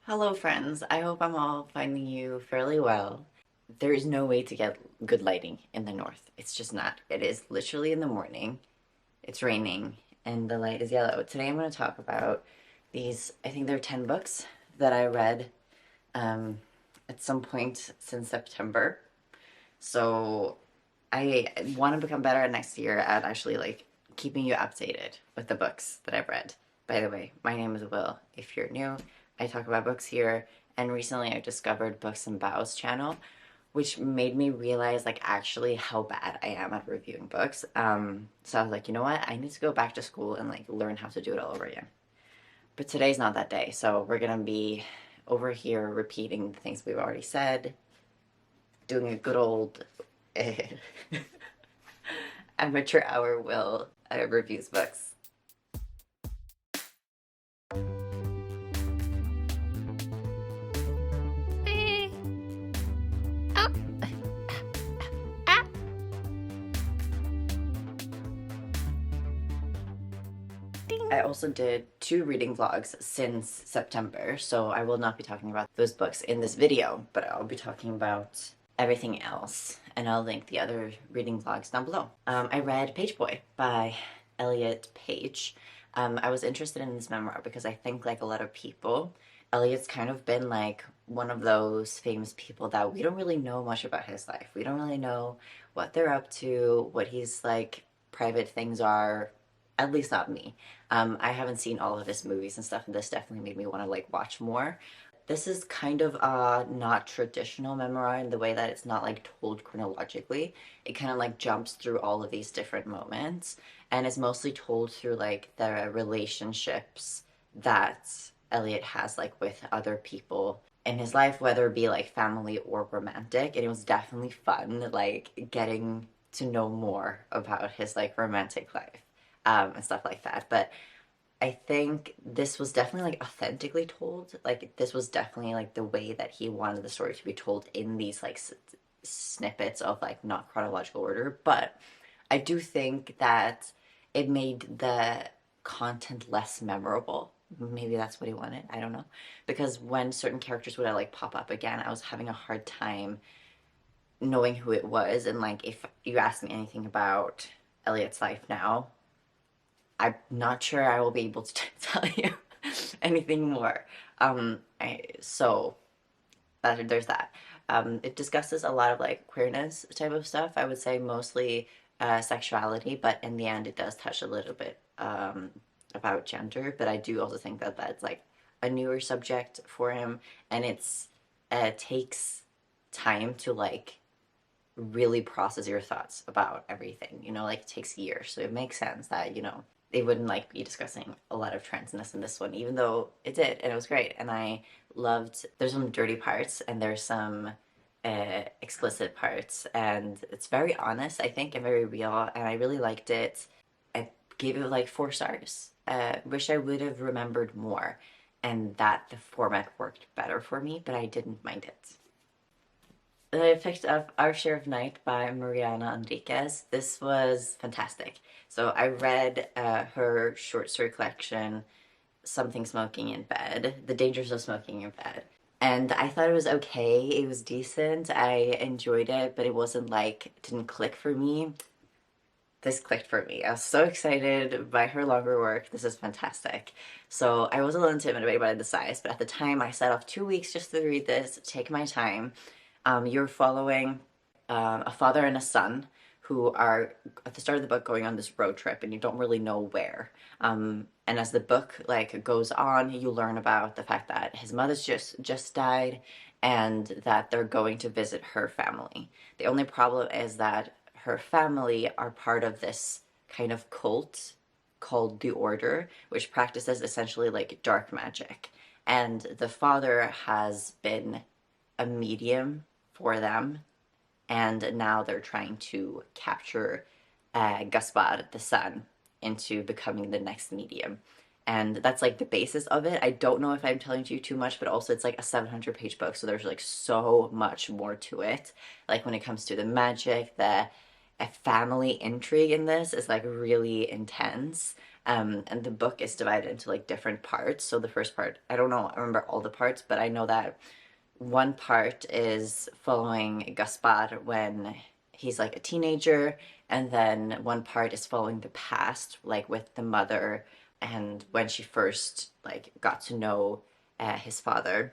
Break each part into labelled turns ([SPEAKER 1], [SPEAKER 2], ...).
[SPEAKER 1] Hello friends, I hope I'm all finding you fairly well. There is no way to get good lighting in the north. It's just not. It is literally in the morning, it's raining, and the light is yellow. Today I'm going to talk about these, I think they're 10 books that I read um, at some point since September. So I want to become better next year at actually like keeping you updated with the books that I've read. By the way, my name is Will. If you're new, I talk about books here, and recently I discovered Books and Bows channel, which made me realize like actually how bad I am at reviewing books. So I was like, you know what? I need to go back to school and like learn how to do it all over again. But today's not that day, so we're gonna be over here repeating the things we've already said, doing a good old amateur hour Will reviews books. I also did 2 reading vlogs since September, so I will not be talking about those books in this video, but I'll be talking about everything else, and I'll link the other reading vlogs down below. I read Page Boy by Elliot Page. I was interested in this memoir because I think, like a lot of people, Elliot's kind of been like one of those famous people that we don't really know much about his life. We don't really know what they're up to, what his like private things are, at least not me. I haven't seen all of his movies and stuff, and this definitely made me want to like watch more. This is kind of a not traditional memoir in the way that it's not like told chronologically. It kind of like jumps through all of these different moments, and it's mostly told through like the relationships that Elliot has like with other people in his life, whether it be like family or romantic. And it was definitely fun like getting to know more about his like romantic life and stuff like that. But I think this was definitely like authentically told. Like this was definitely like the way that he wanted the story to be told in these like snippets of like not chronological order. But I do think that it made the content less memorable. Maybe that's what he wanted. I don't know. Because when certain characters would like pop up again, I was having a hard time knowing who it was. And like if you ask me anything about Elliot's life now, I'm not sure I will be able to tell you anything more. So there's that. It discusses a lot of like queerness type of stuff. I would say mostly sexuality, but in the end, it does touch a little bit about gender. But I do also think that that's like a newer subject for him, and it's takes time to like really process your thoughts about everything. You know, like it takes years, so it makes sense that they wouldn't like be discussing a lot of transness in this one, even though it did, and it was great. And I loved, there's some dirty parts and there's some explicit parts, and it's very honest, I think, and very real, and I really liked it. I gave it like 4 stars. Wish I would have remembered more and that the format worked better for me, but I didn't mind it. I picked up Our Share of Night by Mariana Enriquez. This was fantastic. So I read her short story collection, Something Smoking in Bed, The Dangers of Smoking in Bed. And I thought it was okay. It was decent. I enjoyed it, but it wasn't like, it didn't click for me. This clicked for me. I was so excited by her longer work. This is fantastic. So I was a little intimidated by the size, but at the time I set off 2 weeks just to read this, take my time. You're following a father and a son who are at the start of the book going on this road trip, and you don't really know where. And as the book like goes on, you learn about the fact that his mother's just died, and that they're going to visit her family. The only problem is that her family are part of this kind of cult called the Order, which practices essentially like dark magic. And the father has been a medium for them, and now they're trying to capture Gaspar, the son, into becoming the next medium. And that's like the basis of it. I don't know if I'm telling you too much, but also it's like a 700-page book, so there's like so much more to it. Like when it comes to the magic, the family intrigue in this is like really intense. And the book is divided into like different parts. So the first part, I don't know, I remember all the parts, but I know that one part is following Gaspar when he's like a teenager, and then one part is following the past, like with the mother and when she first like got to know his father.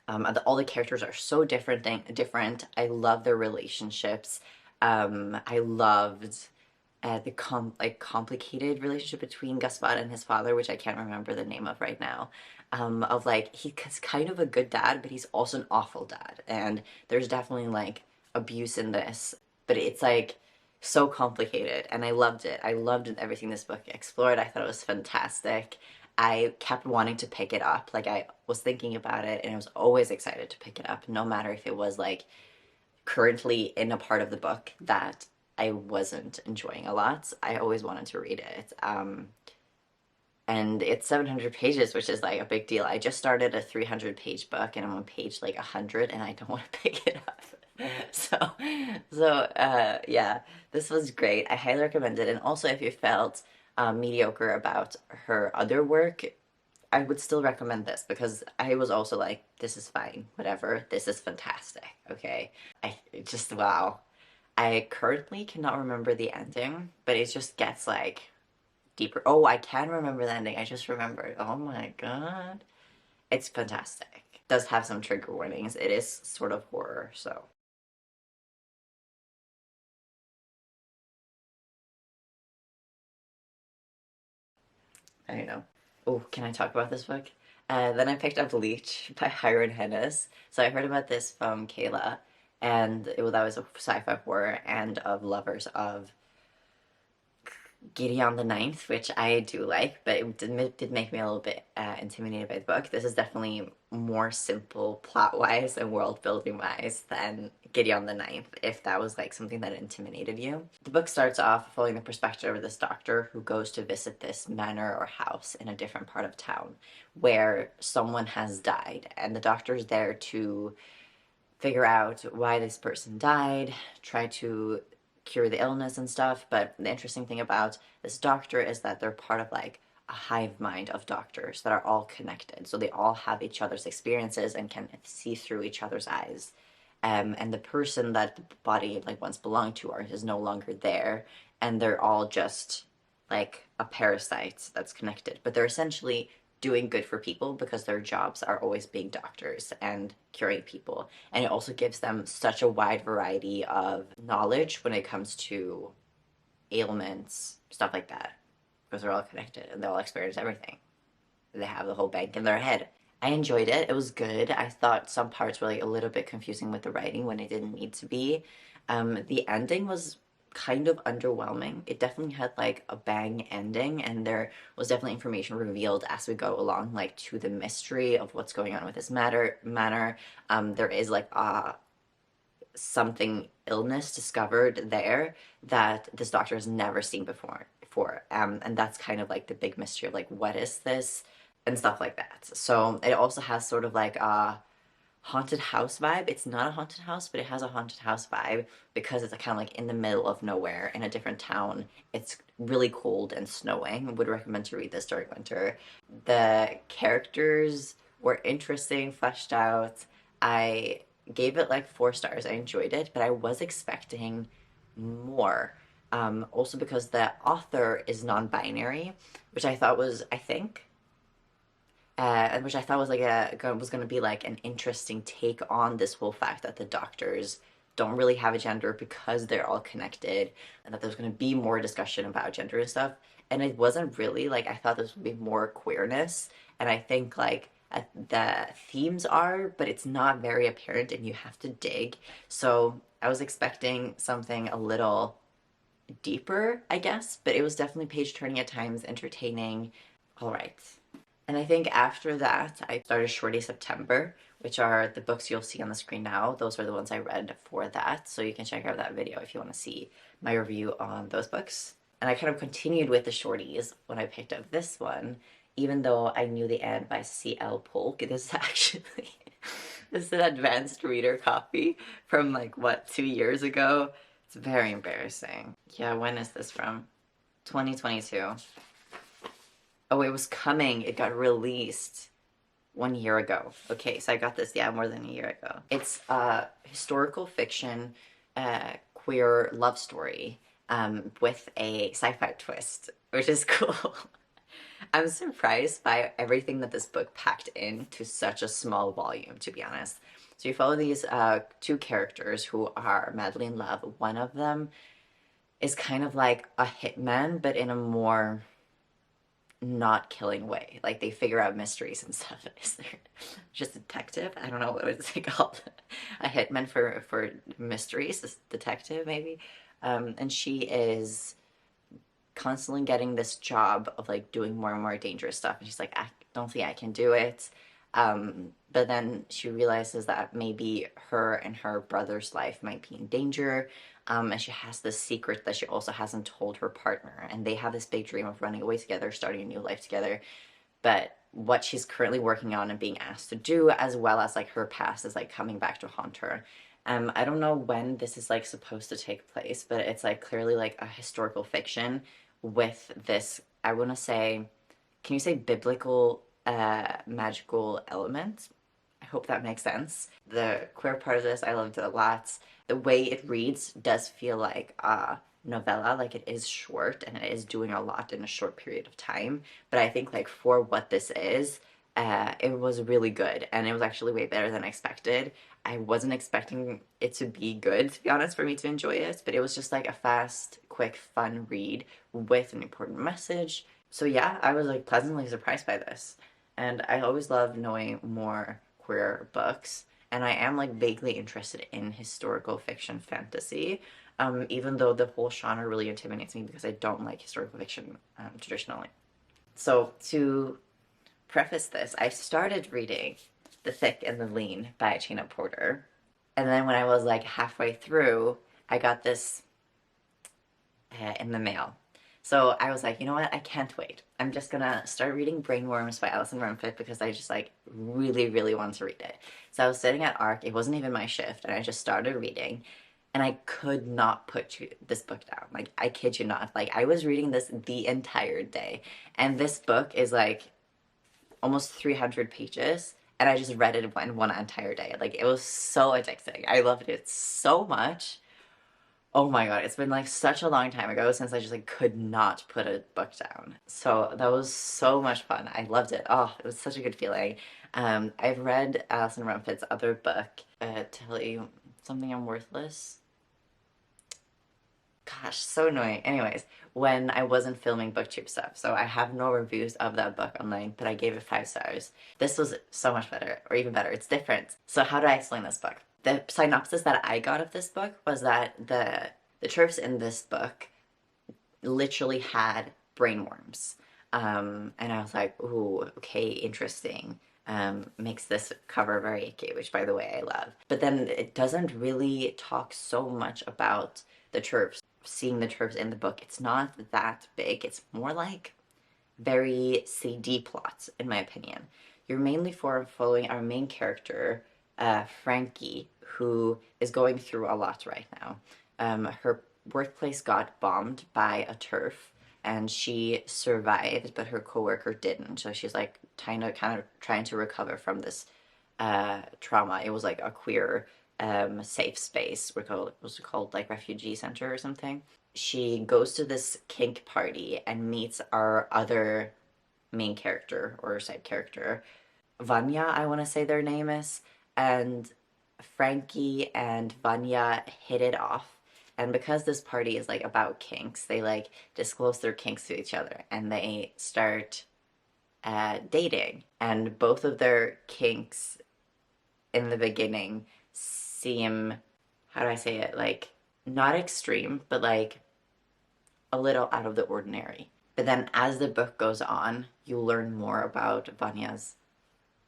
[SPEAKER 1] All the characters are so different. I love their relationships. I loved the complicated relationship between Gaspar and his father, which I can't remember the name of right now. Of like he's kind of a good dad, but he's also an awful dad, and there's definitely like abuse in this, but it's like so complicated, and I loved it. I loved everything this book explored. I thought it was fantastic. I kept wanting to pick it up. Like I was thinking about it, and I was always excited to pick it up, no matter if it was like currently in a part of the book that I wasn't enjoying a lot. I always wanted to read it. And it's 700 pages, which is like a big deal. I just started a 300-page book, and I'm on page like 100, and I don't want to pick it up. Yeah, this was great. I highly recommend it. And also, if you felt mediocre about her other work, I would still recommend this, because I was also like, this is fine, whatever, this is fantastic, okay? Wow. I currently cannot remember the ending, but it just gets like deeper. Oh, I can remember the ending. I just remembered. Oh my god. It's fantastic. It does have some trigger warnings. It is sort of horror, so. I don't know. Oh, can I talk about this book? Then I picked up Leech by Hiron Hennis. So I heard about this from Kayla, and that was a sci-fi horror and of lovers of Gideon the Ninth, which I do like, but it did make me a little bit intimidated by the book. This is definitely more simple plot-wise and world-building-wise than Gideon the Ninth, if that was like something that intimidated you. The book starts off following the perspective of this doctor who goes to visit this manor or house in a different part of town where someone has died, and the doctor's there to figure out why this person died, try to cure the illness and stuff. But the interesting thing about this doctor is that they're part of like a hive mind of doctors that are all connected. So they all have each other's experiences and can see through each other's eyes. And the person that the body like once belonged to is no longer there, and they're all just like a parasite that's connected. But they're essentially doing good for people because their jobs are always being doctors and curing people. And it also gives them such a wide variety of knowledge when it comes to ailments, stuff like that, because they're all connected and they all experience everything. They have the whole bank in their head. I enjoyed it. It was good. I thought some parts were like a little bit confusing with the writing when it didn't need to be. The ending was kind of underwhelming. It definitely had like a bang ending, and there was definitely information revealed as we go along, like to the mystery of what's going on with this manor. There is like something illness discovered there that this doctor has never seen before. And that's kind of like the big mystery of like, what is this and stuff like that. So it also has sort of like a haunted house vibe. It's not a haunted house, but it has a haunted house vibe because it's kind of like in the middle of nowhere in a different town. It's really cold and snowing. I would recommend to read this during winter. The characters were interesting, fleshed out. I gave it like 4 stars. I enjoyed it, but I was expecting more. Also because the author is non-binary, which I thought was, I think, which I thought was like was going to be like an interesting take on this whole fact that the doctors don't really have a gender because they're all connected, and that there's going to be more discussion about gender and stuff. And it wasn't really. Like, I thought this would be more queerness, and I think like the themes are, but it's not very apparent, and you have to dig. So I was expecting something a little deeper, I guess, but it was definitely page turning at times, entertaining. All right. And I think after that, I started Shorty September, which are the books you'll see on the screen now. Those are the ones I read for that, so you can check out that video if you want to see my review on those books. And I kind of continued with the shorties when I picked up this one, even though I knew the end by C.L. Polk. This is actually, this is an advanced reader copy from like, what, 2 years ago? It's very embarrassing. Yeah, when is this from? 2022. Oh, it was coming. It got released 1 year ago. Okay, so I got this, yeah, more than a year ago. It's a historical fiction, queer love story, with a sci-fi twist, which is cool. I'm surprised by everything that this book packed into such a small volume, to be honest. So you follow these two characters who are madly in love. One of them is kind of like a hitman, but in a more not killing way. Like they figure out mysteries and stuff. Is there just a detective? I don't know what it's called. A hitman for mysteries, a detective maybe. And she is constantly getting this job of like doing more and more dangerous stuff. And she's like, I don't think I can do it. But then she realizes that maybe her and her brother's life might be in danger. And she has this secret that she also hasn't told her partner. And they have this big dream of running away together, starting a new life together. But what she's currently working on and being asked to do, as well as like her past, is like coming back to haunt her. I don't know when this is like supposed to take place, but it's like clearly like a historical fiction with this, I want to say, can you say biblical magical element? I hope that makes sense. The queer part of this, I loved it a lot. The way it reads does feel like a novella, like it is short and it is doing a lot in a short period of time. But I think like for what this is, it was really good and it was actually way better than I expected. I wasn't expecting it to be good, to be honest, for me to enjoy it, but it was just like a fast, quick, fun read with an important message. So yeah, I was like pleasantly surprised by this. And I always love knowing more queer books. And I am like vaguely interested in historical fiction fantasy, even though the whole genre really intimidates me because I don't like historical fiction traditionally. So to preface this, I started reading The Thick and the Lean by Chena Porter. And then when I was like halfway through, I got this in the mail. So I was like, you know what? I can't wait. I'm just gonna start reading Brainwyrms by Alison Rumfitt because I just like really, really want to read it. So I was sitting at ARC, it wasn't even my shift, and I just started reading. And I could not put this book down. Like, I kid you not. Like, I was reading this the entire day. And this book is like almost 300 pages. And I just read it in one entire day. Like, it was so addicting. I loved it so much. Oh my god, it's been like such a long time ago since I just like could not put a book down. So that was so much fun. I loved it. Oh, it was such a good feeling. I've read Alison Rumfitt's other book, Tell You Something I'm Worthless. Gosh, so annoying. Anyways, when I wasn't filming BookTube stuff, so I have no reviews of that book online, but I gave it 5 stars. This was so much better, or even better. It's different. So how do I explain this book? The synopsis that I got of this book was that the TERFs in this book literally had brainworms. And I was like, ooh, okay, interesting. Makes this cover very icky, which by the way I love. But then it doesn't really talk so much about the TERFs. Seeing the TERFs in the book, it's not that big. It's more like very CD plots, in my opinion. You're mainly following our main character, Frankie, who is going through a lot right now. Her workplace got bombed by a TERF, and she survived, but her coworker didn't. So she's like kind of trying to recover from this trauma. It was like a queer safe space. Was called like refugee center or something. She goes to this kink party and meets our other main character or side character, Vanya, I want to say their name is, and Frankie and Vanya hit it off. And because this party is like about kinks, they like disclose their kinks to each other and they start dating. And both of their kinks in the beginning seem, how do I say it, like not extreme, but like a little out of the ordinary. But then as the book goes on, you learn more about Vanya's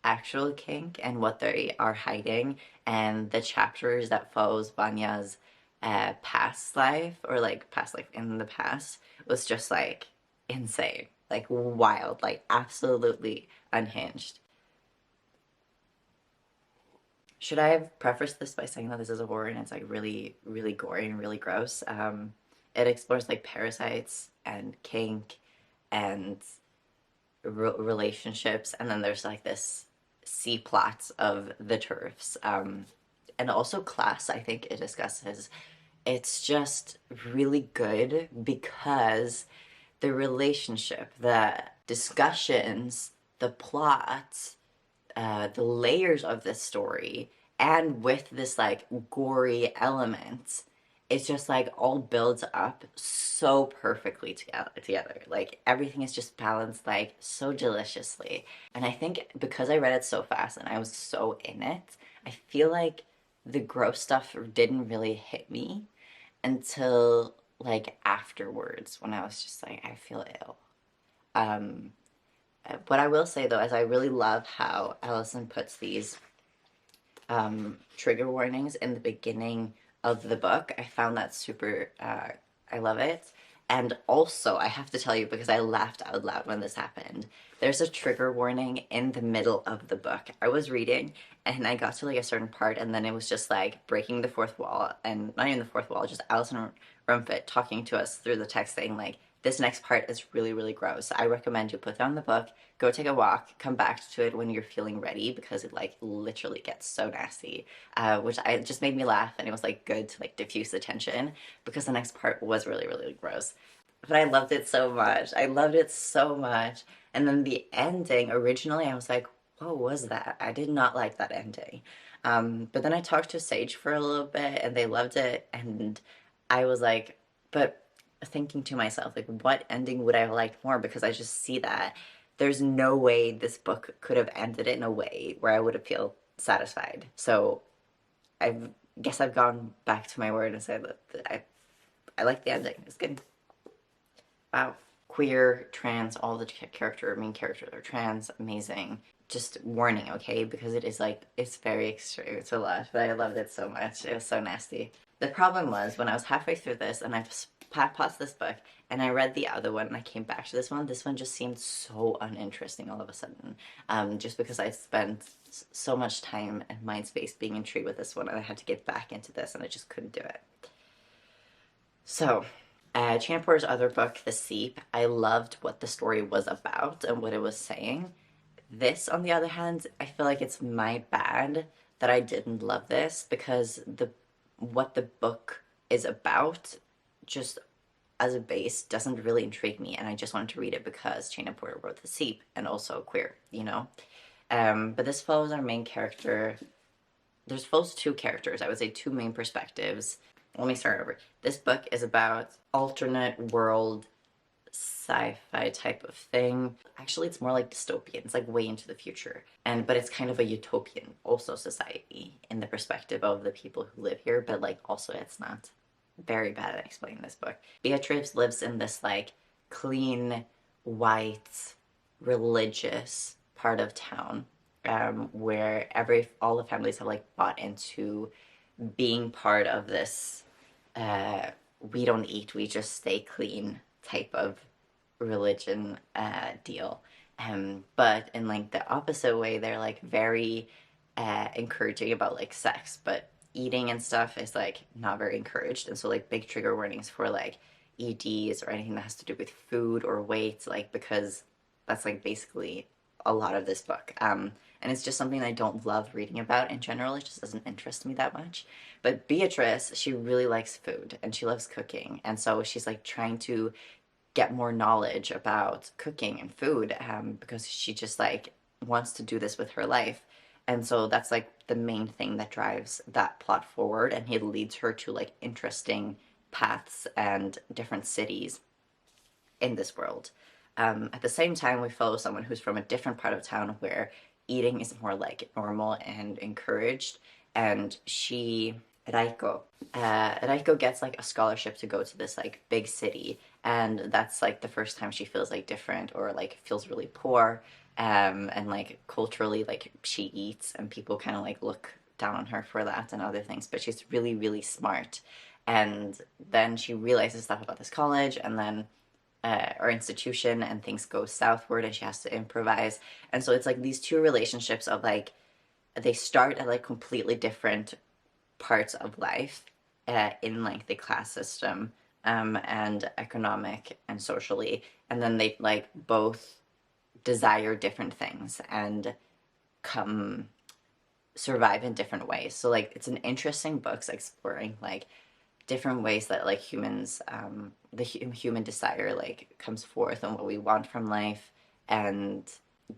[SPEAKER 1] actual kink and what they are hiding, and the chapters that follows Vanya's past life, or like past life in the past, was just like insane, like wild, like absolutely unhinged. Should I have prefaced this by saying that this is a horror and it's like really, really gory and really gross? It explores like parasites and kink and relationships, and then there's like this C plot of the turfs, and also class. I think it discusses. It's just really good because the relationship, the discussions, the plot, the layers of this story, and with this like gory element, it's just like all builds up so perfectly together. Like everything is just balanced like so deliciously. And I think because I read it so fast and I was so in it, I feel like the gross stuff didn't really hit me until like afterwards when I was just like, I feel ill. Um, what I will say though is I really love how Allison puts these trigger warnings in the beginning of the book. I found that super, I love it. And also, I have to tell you, because I laughed out loud when this happened, there's a trigger warning in the middle of the book. I was reading and I got to like a certain part, and then it was just like breaking the fourth wall, and not even the fourth wall, just Alison Rumfitt talking to us through the text saying like, this next part is really, really gross. I recommend you put down the book, go take a walk, come back to it when you're feeling ready, because it like literally gets so nasty. Which I just made me laugh, and it was like good to like diffuse the tension, because the next part was really, really gross. But I loved it so much. I loved it so much. And then the ending, originally I was like, what was that? I did not like that ending. But then I talked to Sage for a little bit and they loved it. And I was like, but thinking to myself, like, what ending would I have liked more? Because I just see that there's no way this book could have ended in a way where I would have felt satisfied. So I guess I've gone back to my word and said that I like the ending. It's good. Wow. Queer, trans, all the main characters are trans, amazing. Just warning, okay? Because it is like, it's very extreme, it's a lot, but I loved it so much. It was so nasty. The problem was when I was halfway through this and I paused this book and I read the other one and I came back to this one just seemed so uninteresting all of a sudden. Just because I spent so much time and mind space being intrigued with this one, and I had to get back into this and I just couldn't do it. So, Chana Porter's other book, The Seep, I loved what the story was about and what it was saying. This, on the other hand, I feel like it's my bad that I didn't love this, because what the book is about, just as a base, doesn't really intrigue me, and I just wanted to read it because Chana Porter wrote The Seep, and also queer, you know? But this follows our main character. There's follows two characters, I would say two main perspectives. Let me start over. This book is about alternate world sci-fi type of thing. Actually, it's more like dystopian. It's like way into the future. But it's kind of a utopian also society in the perspective of the people who live here, but like also it's not very bad at explaining this book. Beatrice lives in this like clean, white, religious part of town, where all the families have like bought into being part of this we don't eat, we just stay clean type of religion deal. But in like the opposite way, they're like very encouraging about like sex, but eating and stuff is like not very encouraged. And so like big trigger warnings for like EDs or anything that has to do with food or weight, like because that's like basically a lot of this book. And it's just something I don't love reading about in general. It just doesn't interest me that much. But Beatrice, she really likes food and she loves cooking. And so she's like trying to get more knowledge about cooking and food, because she just like wants to do this with her life. And so that's like the main thing that drives that plot forward. And it leads her to like interesting paths and different cities in this world. At the same time, we follow someone who's from a different part of town where eating is more like normal and encouraged. And Raiko gets like a scholarship to go to this like big city. And that's like the first time she feels like different or like feels really poor. And like culturally, like she eats and people kind of like look down on her for that and other things. But she's really, really smart. And then she realizes stuff about this college, and then or institution, and things go southward and she has to improvise. And so it's like these two relationships of like, they start at like completely different parts of life in like the class system, and economic and socially, and then they like both desire different things and come survive in different ways. So like it's an interesting book exploring like different ways that like humans, the human desire like comes forth and what we want from life. And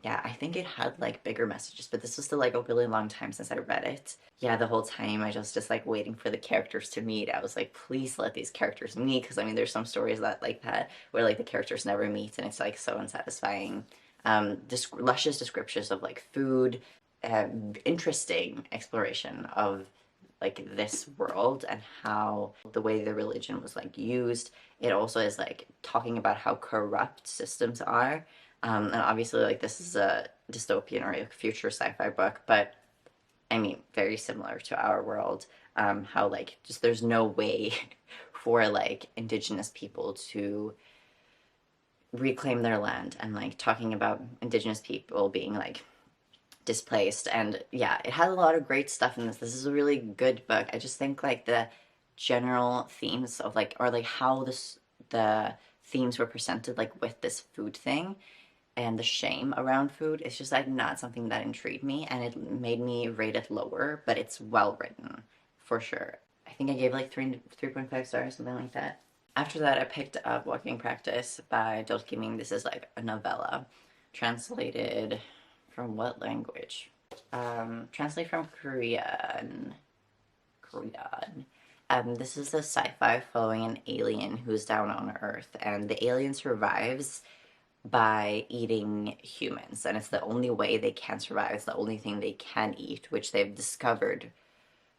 [SPEAKER 1] yeah, I think it had like bigger messages, but this was still like a really long time since I read it. Yeah, the whole time I was just like waiting for the characters to meet. I was like, please let these characters meet, because I mean there's some stories that like that where like the characters never meet and it's like so unsatisfying. Luscious descriptions of like food, interesting exploration of like this world and how the way the religion was like used. It also is like talking about how corrupt systems are. And obviously like this is a dystopian or a future sci-fi book, but I mean very similar to our world. How like just there's no way for like indigenous people to reclaim their land, and like talking about indigenous people being like displaced. And yeah, it has a lot of great stuff in this. This is a really good book. I just think like the general themes of like, or like how the themes were presented like with this food thing and the shame around food, it's just like not something that intrigued me, and it made me rate it lower, but it's well written for sure. I think I gave like 3.5 stars, something like that. After that, I picked up Walking Practice by Do Kim. This is like a novella translated from what language? Translate from Korean. Korean. This is a sci-fi following an alien who's down on Earth, and the alien survives by eating humans, and it's the only way they can survive. It's the only thing they can eat, which they've discovered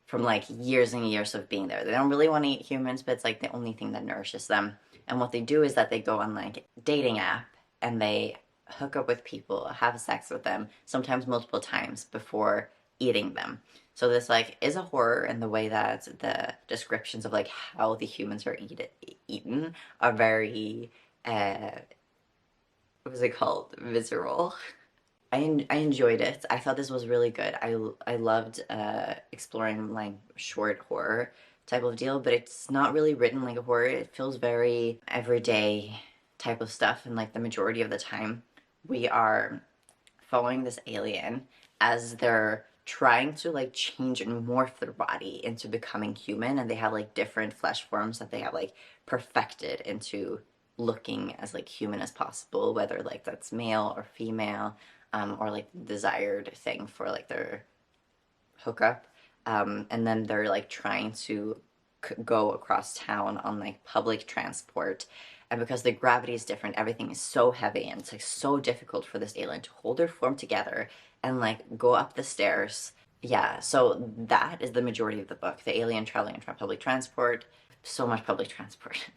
[SPEAKER 1] from like years and years of being there. They don't really want to eat humans, but it's like the only thing that nourishes them. And what they do is that they go on like a dating app and they hook up with people, have sex with them, sometimes multiple times before eating them. So this like is a horror in the way that the descriptions of like how the humans are eaten are very what was it called? Visceral. I enjoyed it. I thought this was really good. I loved exploring like short horror type of deal, but it's not really written like a horror. It feels very everyday type of stuff, and like the majority of the time we are following this alien as they're trying to like change and morph their body into becoming human, and they have like different flesh forms that they have like perfected into looking as like human as possible, whether like that's male or female, or like desired thing for like their hookup. And then they're like trying to go across town on like public transport, and because the gravity is different, everything is so heavy, and it's like so difficult for this alien to hold their form together and like go up the stairs. Yeah, so that is the majority of the book. The alien traveling in public transport. So much public transport.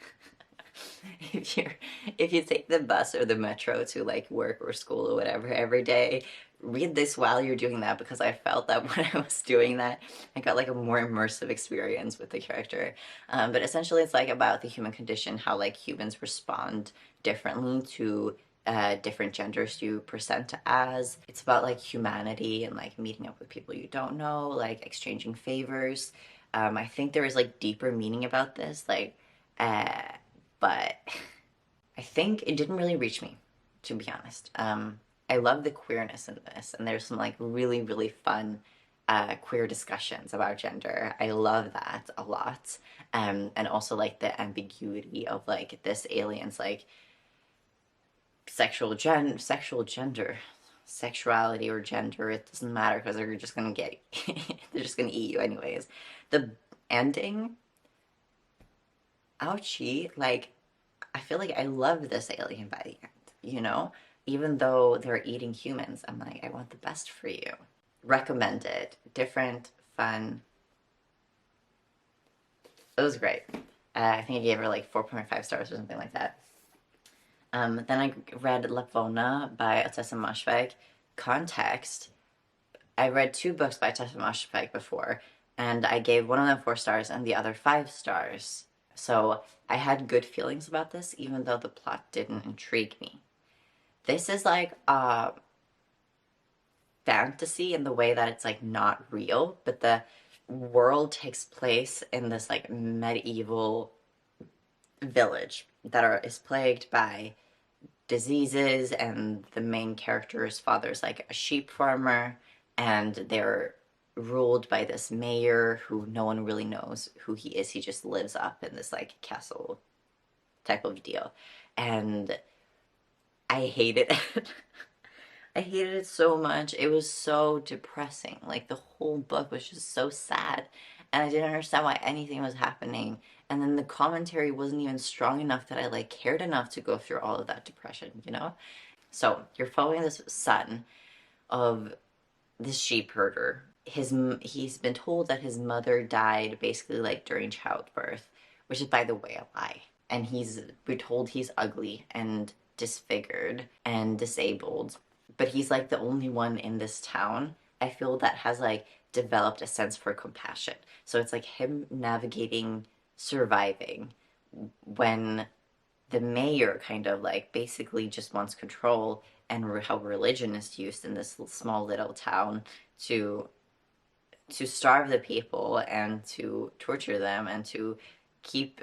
[SPEAKER 1] If you take the bus or the metro to like work or school or whatever every day, read this while you're doing that, because I felt that when I was doing that, I got like a more immersive experience with the character. But essentially it's like about the human condition, how like humans respond differently to different genders you present as. It's about like humanity and like meeting up with people you don't know, like exchanging favors. I think there is like deeper meaning about this, like but I think it didn't really reach me, to be honest. I love the queerness in this, and there's some like really, really fun queer discussions about gender. I love that a lot. And also like the ambiguity of like this alien's like sexuality or gender. It doesn't matter, because they're just gonna they're just gonna eat you anyways. The ending, ouchie, like I feel like I love this alien by the end, you know? Even though they're eating humans, I'm like, I want the best for you. Recommended. Different, fun. It was great. I think I gave her like 4.5 stars or something like that. Then I read Lapvona by Tessa Moshfegh. Context. I read 2 books by Tessa Moshfegh before, and I gave one of them 4 stars and the other 5 stars. So I had good feelings about this, even though the plot didn't intrigue me. This is like a fantasy in the way that it's like not real, but the world takes place in this like medieval village that is plagued by diseases, and the main character's father's like a sheep farmer, and they're ruled by this mayor who no one really knows who he is. He just lives up in this like castle type of deal. And I hated it. I hated it so much. It was so depressing. Like the whole book was just so sad. And I didn't understand why anything was happening. And then the commentary wasn't even strong enough that I like cared enough to go through all of that depression, you know? So you're following this son of this sheep herder. He's been told that his mother died basically like during childbirth, which is by the way a lie. And we're told he's ugly and disfigured and disabled, but he's like the only one in this town I feel that has like developed a sense for compassion. So it's like him navigating surviving when the mayor kind of like basically just wants control, and how religion is used in this small little town to starve the people and to torture them and to keep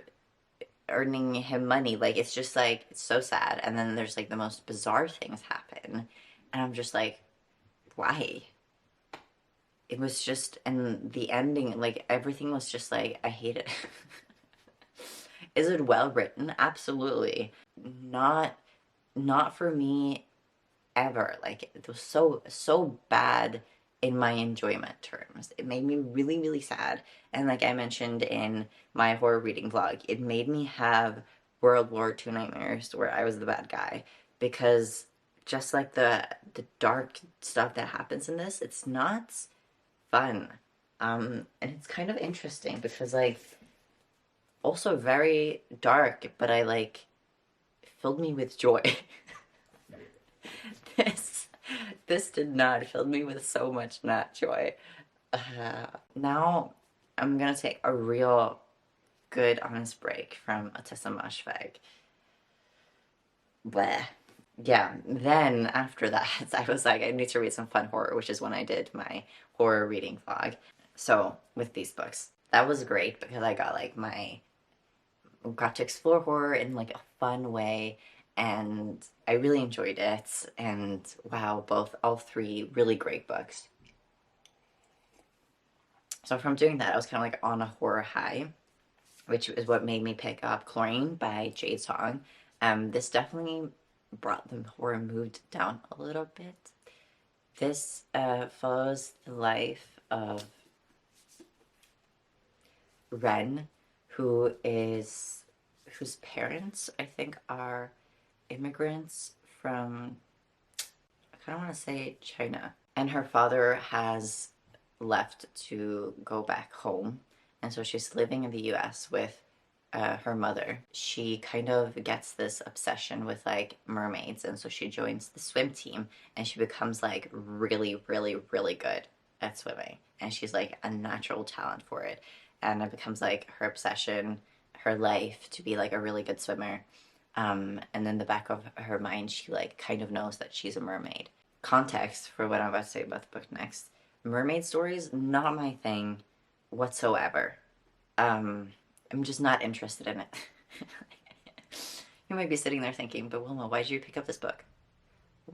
[SPEAKER 1] earning him money. Like it's just like it's so sad. And then there's like the most bizarre things happen, and I'm just like, why? It was just, and the ending, like everything was just like, I hate it. Is it well written? Absolutely. Not for me ever. Like it was so bad in my enjoyment terms. It made me really, really sad. And like I mentioned in my horror reading vlog, it made me have World War II nightmares where I was the bad guy, because just like the dark stuff that happens in this, it's not fun. And it's kind of interesting because like also very dark, but I like filled me with joy. This did not fill me with so much not joy. Now I'm gonna take a real good honest break from Atessa Mashfag. Bleh. Yeah, then after that, I was like, I need to read some fun horror, which is when I did my horror reading vlog. So with these books, that was great because I got like got to explore horror in like a fun way, and I really enjoyed it. And wow, all three really great books. So from doing that, I was kind of like on a horror high, which is what made me pick up Chlorine by Jade Song. This definitely brought the horror mood down a little bit. This follows the life of Ren, whose parents I think are immigrants from, I kind of want to say China, and her father has left to go back home, and so she's living in the US with her mother. She kind of gets this obsession with like mermaids, and so she joins the swim team, and she becomes like really, really, really good at swimming, and she's like a natural talent for it, and it becomes like her obsession, her life, to be like a really good swimmer. And in the back of her mind, she like kind of knows that she's a mermaid. Context for what I'm about to say about the book next. Mermaid stories, not my thing whatsoever. I'm just not interested in it. You might be sitting there thinking, but Wilma, why did you pick up this book?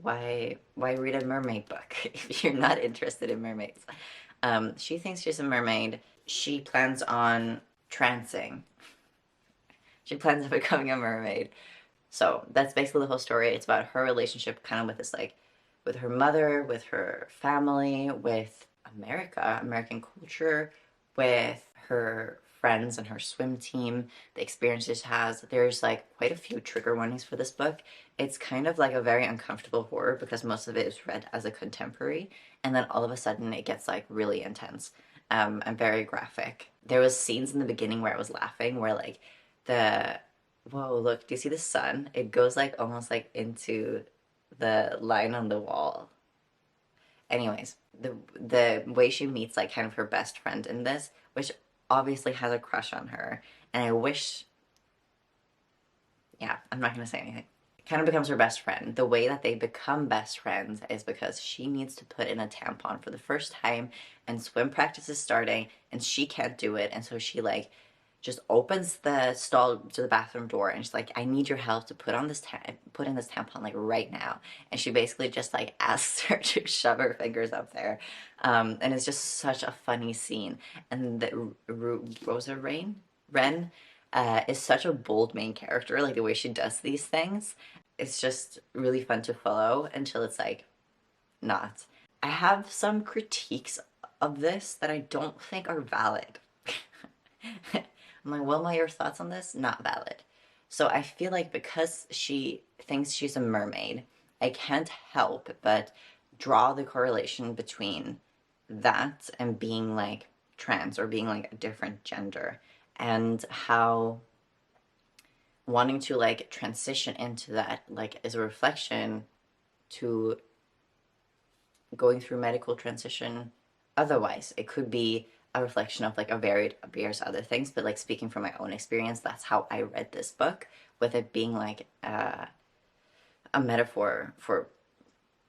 [SPEAKER 1] Why read a mermaid book if you're not interested in mermaids? She thinks she's a mermaid. She plans on trancing. She plans on becoming a mermaid. So that's basically the whole story. It's about her relationship kind of with this like, with her mother, with her family, with American culture, with her friends and her swim team, the experiences she has. There's like quite a few trigger warnings for this book. It's kind of like a very uncomfortable horror because most of it is read as a contemporary, and then all of a sudden it gets like really intense and very graphic. There was scenes in the beginning where I was laughing, where like whoa, look, do you see the sun? It goes like almost like into the line on the wall. Anyways, the way she meets like kind of her best friend in this, which obviously has a crush on her, and I wish, yeah, I'm not gonna say anything. Kind of becomes her best friend. The way that they become best friends is because she needs to put in a tampon for the first time, and swim practice is starting, and she can't do it, and so she like just opens the stall to the bathroom door and she's like, I need your help to put in this tampon like right now. And she basically just like asks her to shove her fingers up there. And it's just such a funny scene. And the Rosa Ren is such a bold main character, like the way she does these things. It's just really fun to follow until it's like not. I have some critiques of this that I don't think are valid. I'm like, Wilma, your thoughts on this? Not valid. So I feel like because she thinks she's a mermaid, I can't help but draw the correlation between that and being like trans or being like a different gender, and how wanting to like transition into that like is a reflection to going through medical transition. Otherwise it could be a reflection of like a various other things, but like speaking from my own experience, that's how I read this book, with it being like a metaphor for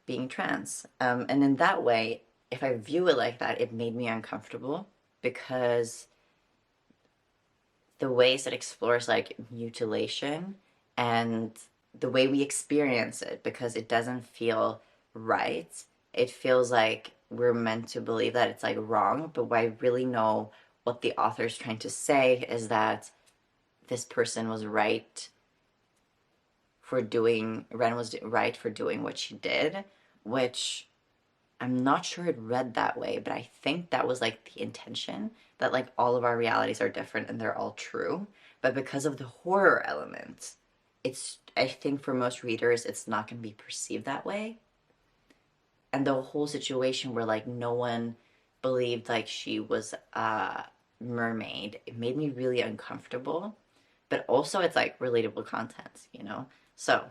[SPEAKER 1] being trans. And in that way, if I view it like that, it made me uncomfortable, because the ways it explores like mutilation and the way we experience it, because it doesn't feel right. It feels like we're meant to believe that it's like wrong, but what I really know what the author's trying to say is that this person was right for doing, Ren was right for doing what she did, which I'm not sure it read that way, but I think that was like the intention, that like all of our realities are different and they're all true. But because of the horror element, it's, I think for most readers, it's not going to be perceived that way. And the whole situation where like no one believed like she was a mermaid, it made me really uncomfortable. But also it's like relatable content, you know? So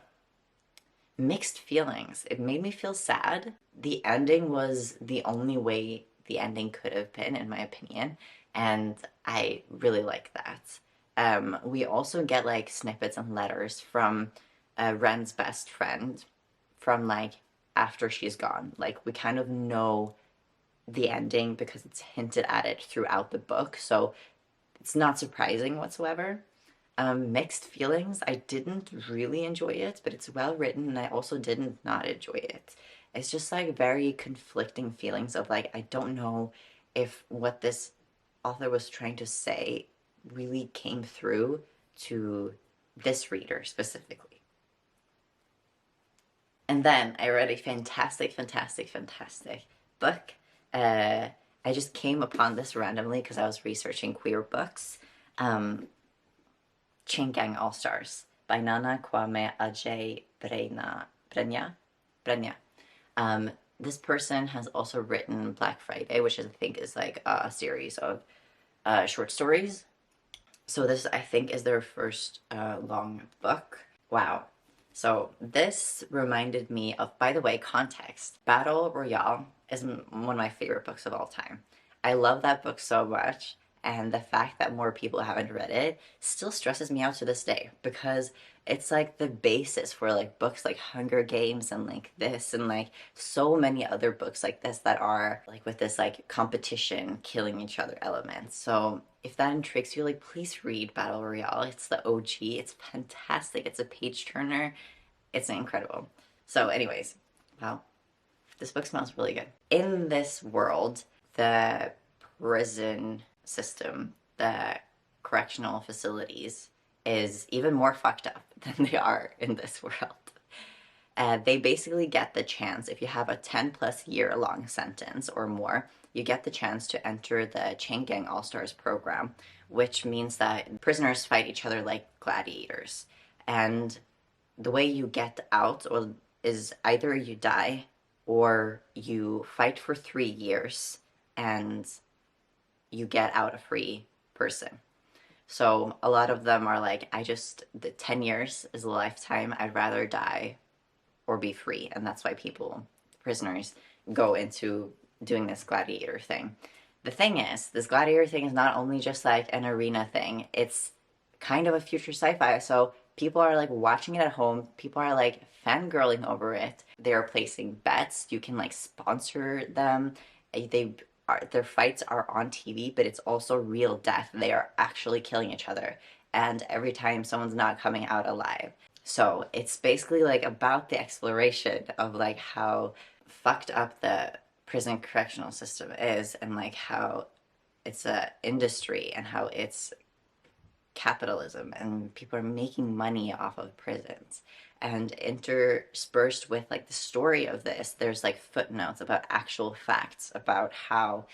[SPEAKER 1] mixed feelings. It made me feel sad. The ending was the only way the ending could have been, in my opinion, and I really like that. We also get like snippets and letters from Ren's best friend from like after she's gone. Like we kind of know the ending because it's hinted at it throughout the book, so it's not surprising whatsoever. Mixed feelings. I didn't really enjoy it, but it's well written, and I also didn't not enjoy it. It's just like very conflicting feelings of like, I don't know if what this author was trying to say really came through to this reader specifically. And then I read a fantastic, fantastic, fantastic book. I just came upon this randomly because I was researching queer books. Chain Gang All Stars by Nana Kwame Ajay Brenya. This person has also written Black Friday, which I think is like a series of short stories. So this, I think, is their first long book. Wow. So this reminded me of, by the way, context. Battle Royale is one of my favorite books of all time. I love that book so much, and the fact that more people haven't read it still stresses me out to this day, because it's like the basis for like books like Hunger Games and like this and like so many other books like this that are like with this like competition, killing each other elements. So if that intrigues you, like please read Battle Royale. It's the OG. It's fantastic. It's a page turner. It's incredible. So anyways, wow, this book smells really good. In this world, the prison system, the correctional facilities, is even more fucked up than they are in this world. They basically get the chance, if you have a 10-plus-year long sentence or more, you get the chance to enter the Chain Gang All-Stars program, which means that prisoners fight each other like gladiators. And the way you get out is either you die or you fight for 3 years and you get out a free person. So a lot of them are like, the 10 years is a lifetime. I'd rather die or be free. And that's why prisoners, go into doing this gladiator thing. The thing is, this gladiator thing is not only just like an arena thing, it's kind of a future sci-fi. So people are like watching it at home. People are like fangirling over it. They're placing bets. You can like sponsor them. They their fights are on TV, but it's also real death. They are actually killing each other, and every time someone's not coming out alive. So it's basically like about the exploration of like how fucked up the prison correctional system is, and like how it's a industry and how it's capitalism and people are making money off of prisons. And interspersed with like the story of this, there's like footnotes about actual facts about how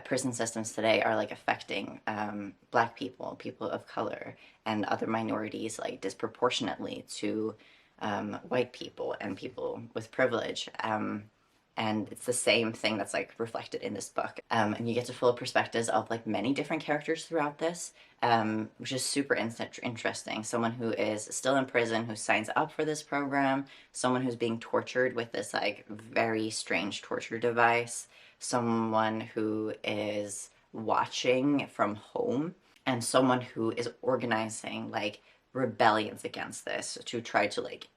[SPEAKER 1] prison systems today are like affecting Black people, people of color, and other minorities like disproportionately to white people and people with privilege. And it's the same thing that's like reflected in this book. And you get to full perspectives of like many different characters throughout this, which is super interesting. Someone who is still in prison, who signs up for this program, someone who's being tortured with this like very strange torture device, someone who is watching from home, and someone who is organizing like rebellions against this to try to like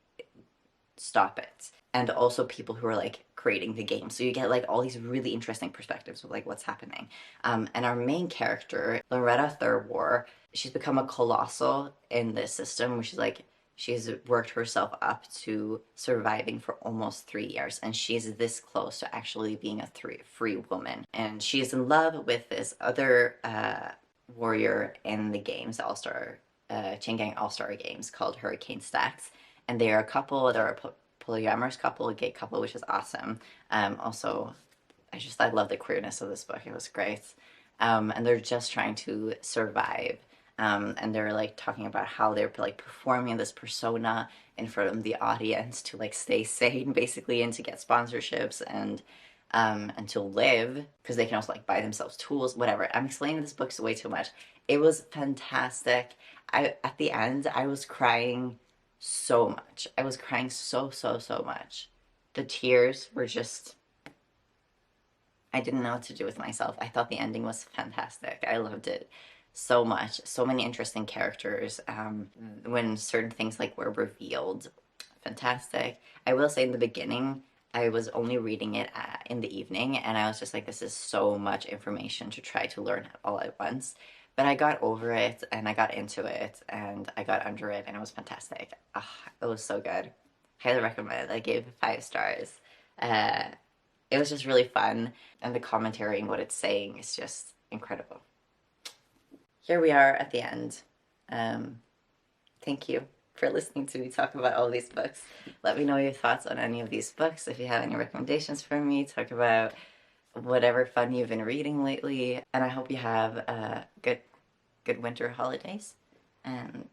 [SPEAKER 1] stop it. And also people who are like creating the game. So you get like all these really interesting perspectives of like what's happening. And our main character, Loretta Thurwar, she's become a colossal in this system, which is like she's worked herself up to surviving for almost 3 years, and she's this close to actually being a free woman. And she's in love with this other warrior in the games, All-Star, Chain Gang All-Star games, called Hurricane Stacks. And they are a couple, they're a polyamorous couple, a gay couple, which is awesome. Also, I love the queerness of this book. It was great. And they're just trying to survive. And they're like talking about how they're like performing this persona in front of the audience to like stay sane, basically, and to get sponsorships and to live, because they can also like buy themselves tools, whatever. I'm explaining this book way too much. It was fantastic. At the end, I was crying so much. I was crying so much. The tears were just, I didn't know what to do with myself. I thought the ending was fantastic. I loved it so much. So many interesting characters. When certain things like were revealed, fantastic. I will say in the beginning, I was only reading it in the evening, and I was just like, this is so much information to try to learn all at once. But I got over it, and I got into it, and I got under it, and it was fantastic. Oh, it was so good. Highly recommend it. I gave it 5 stars. It was just really fun, and the commentary and what it's saying is just incredible. Here we are at the end. Thank you for listening to me talk about all these books. Let me know your thoughts on any of these books. If you have any recommendations for me, talk about whatever fun you've been reading lately. And I hope you have good winter holidays. And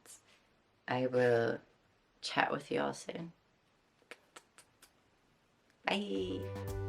[SPEAKER 1] I will chat with you all soon. Bye.